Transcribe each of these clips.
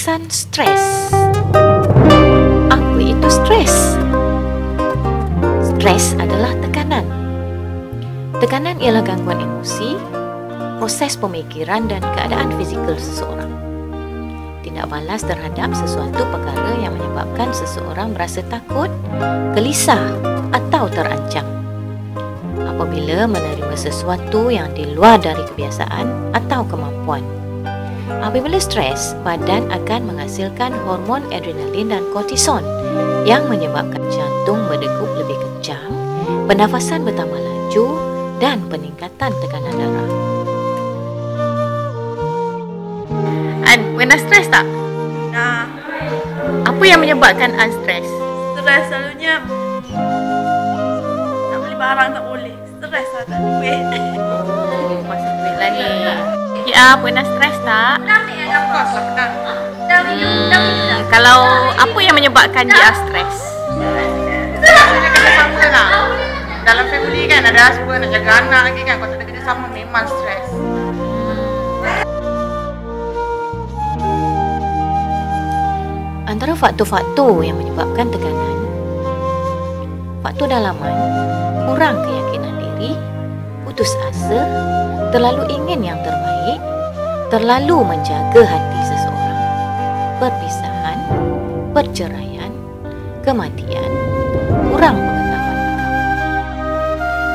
kesan stres. Apa itu stres? Stres adalah tekanan. Tekanan ialah gangguan emosi, proses pemikiran dan keadaan fizikal seseorang. Tindak balas terhadap sesuatu perkara yang menyebabkan seseorang merasa takut, gelisah atau terancam. Apabila menerima sesuatu yang di luar dari kebiasaan atau kemampuan. Apabila stres, badan akan menghasilkan hormon adrenalin dan kortison yang menyebabkan jantung berdegup lebih kencang, pernafasan bertambah laju dan peningkatan tekanan darah. An, pernah stres tak? Nah, Apa yang menyebabkan An stres? stres selalunya nak beli barang tak boleh. Stres lah tak ada duit. Oh, pasal duit lah ni. Ya, pernah stres tak? Of course lah pernah. Kalau apa yang menyebabkan dia stres? Biasanya kerjasama lah. Dalam family kan ada husband nak jaga anak lagi kan. Kalau tak ada kerjasama memang stres. Antara faktor-faktor yang menyebabkan tekanan, faktor dalaman, kurang keyakinan diri, putus asa, terlalu ingin yang terbaik, terlalu menjaga hati seseorang, perpisahan, perceraian, kematian, kurang pengetahuan agama.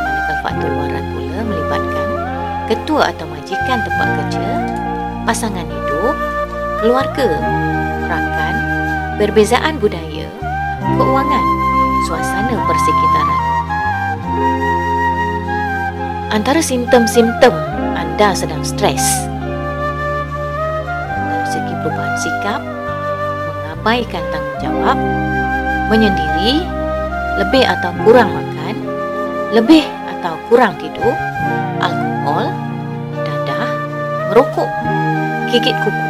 Manakala faktor luaran pula melibatkan ketua atau majikan tempat kerja, pasangan hidup, keluarga, rakan, perbezaan budaya, keuangan, suasana persekitaran. Antara simptom-simptom anda sedang stres, dari segi perubahan sikap, mengabaikan tanggungjawab, menyendiri, lebih atau kurang makan, lebih atau kurang tidur, alkohol, dadah, merokok, gigit kuku.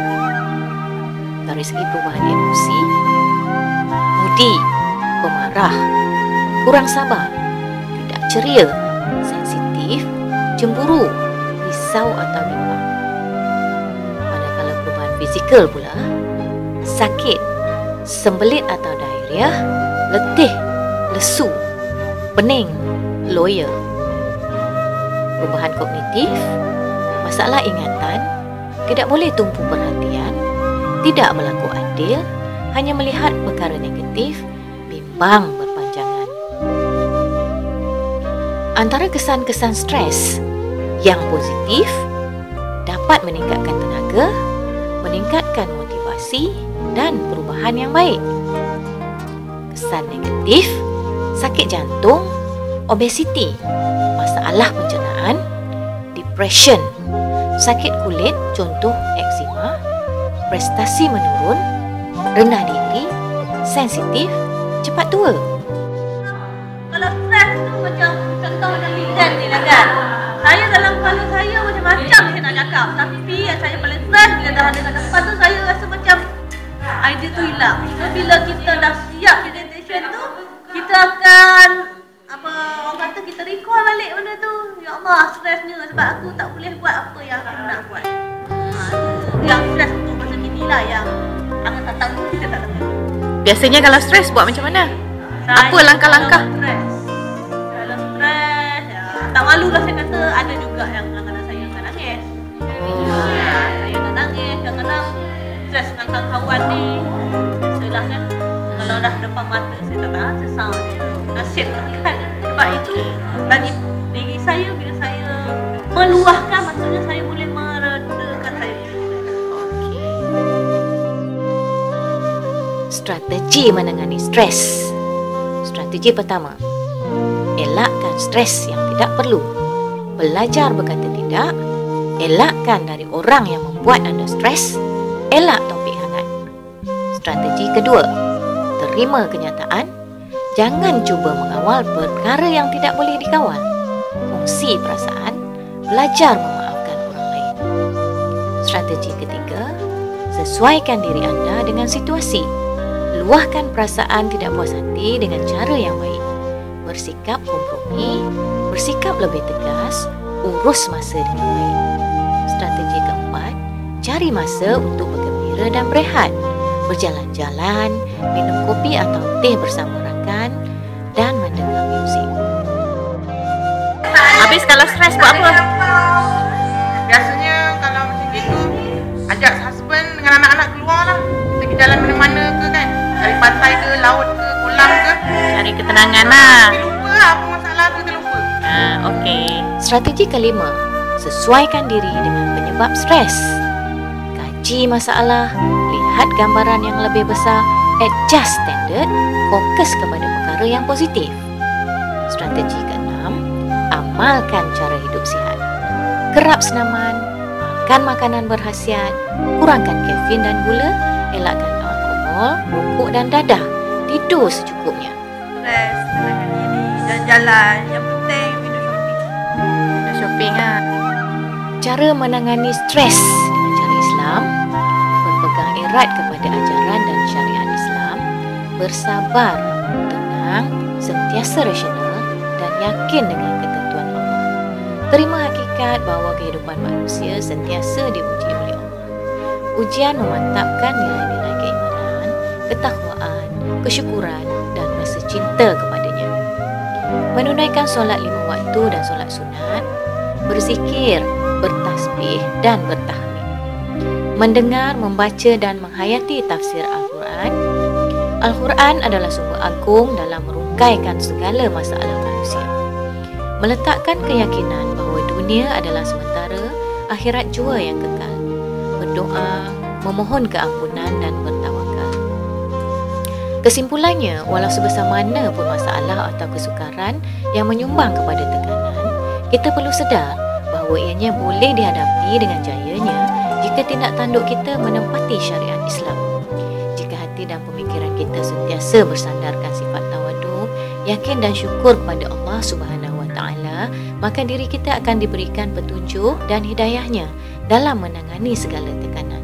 Dari segi perubahan emosi, moody, pemarah, kurang sabar, tidak ceria, sensitif, cemburu, risau atau bimbang. Manakala perubahan fizikal pula, sakit, sembelit atau diarrhea, letih, lesu, pening, loya. Perubahan kognitif, masalah ingatan, tidak boleh tumpu perhatian, tidak berlaku adil, hanya melihat perkara negatif, bimbang berpanjangan. Antara kesan-kesan stres yang positif dapat meningkatkan tenaga, meningkatkan motivasi dan perubahan yang baik. Kesan negatif, sakit jantung, obesiti, masalah pencernaan, depression, sakit kulit contoh eczema, prestasi menurun, rendah diri, sensitif, cepat tua. Kalau stres tu macam contoh macam weekend ni lah kan. Saya dalam kepala saya macam-macam saya nak cakap. Tapi yang saya paling stres bila dah ada kat depan tu saya rasa macam idea tu hilang. So bila kita dah siap presentation tu, kita akan orang kata kita recall balik benda tu. Ya Allah, stresnya sebab aku tak boleh buat apa yang aku nak buat. Yang stres untuk masa kini lah yang akan datang tu kita tak tahu. Biasanya kalau stres buat macam mana? Apa langkah-langkah? Kalau stres, ya, tak malu lah saya kata ada juga yang kadang-kadang saya akan nangis. Saya akan nangis, kadang-kadang stres dengan kawan-kawan ni. Biasalah kan, kalau dah depan mata saya tak tahan, saya sound nasib kan. Sebab itu bagi diri saya bila saya meluahkan, maksudnya saya boleh meredakan saya. Strategi menangani stres. Strategi pertama, elakkan stres yang tidak perlu. Belajar berkata tidak. Elakkan dari orang yang membuat anda stres. Elak topik hangat. Strategi kedua, terima kenyataan. Jangan cuba mengawal perkara yang tidak boleh dikawal. Fungsi perasaan. Belajar memaafkan orang lain. Strategi ketiga, sesuaikan diri anda dengan situasi. Luahkan perasaan tidak puas hati dengan cara yang baik. Bersikap kompromi, bersikap lebih tegas, urus masa dengan baik. Strategi keempat, cari masa untuk bergembira dan berehat. berjalan-jalan, minum kopi atau teh bersama rakan, dan mendengar muzik. Habis kalau stres buat apa? Biasanya kalau macam gitu, ajak husband dengan anak-anak keluar lah. Kita pergi jalan mana-mana ke kan. Cari pantai ke, laut ke, kolam ke. Cari ketenangan lah. Kita lupa lah apa masalah tu, kita lupa. Okey. Strategi kelima, sesuaikan diri dengan penyebab stres. Kaji masalah, lihat gambaran yang lebih besar, adjust standard, fokus kepada perkara yang positif. Strategi keenam, amalkan cara hidup sihat. Kerap senaman, makan makanan berkhasiat, kurangkan kafein dan gula, elakkan alkohol, rokok dan dadah, tidur secukupnya. Stres, tenangkan diri, jalan-jalan. Yang penting minum shopping. Minum shopping lah. Cara menangani stres dengan cara Islam, berpegang erat kepada ajaran dan syariat Islam, bersabar, tenang, sentiasa rasional dan yakin dengan ketentuan Allah. Terima hakikat bahawa kehidupan manusia sentiasa diuji oleh Allah. Ujian memantapkan nilai-nilai keimanan, ketakwaan, kesyukuran dan rasa cinta kepadanya. Menunaikan solat 5 waktu dan solat sunat, berzikir, bertasbih dan bertahmid. Mendengar, membaca dan menghayati tafsir Al-Quran. Al-Quran adalah sumber agung dalam merungkaikan segala masalah manusia. Meletakkan keyakinan bahawa dunia adalah sementara, akhirat jua yang kekal. Berdoa, memohon keampunan dan bertawakal. Kesimpulannya, walau sebesar mana pun masalah atau kesukaran yang menyumbang kepada tekanan, kita perlu sedar bahawa ianya boleh dihadapi dengan jayanya jika tindak tanduk kita menempati syariat Islam. Jika hati dan pemikiran kita sentiasa bersandarkan sifat tawadu, yakin dan syukur kepada Allah Subhanahu Wa Taala, maka diri kita akan diberikan petunjuk dan hidayahnya dalam menangani segala tekanan.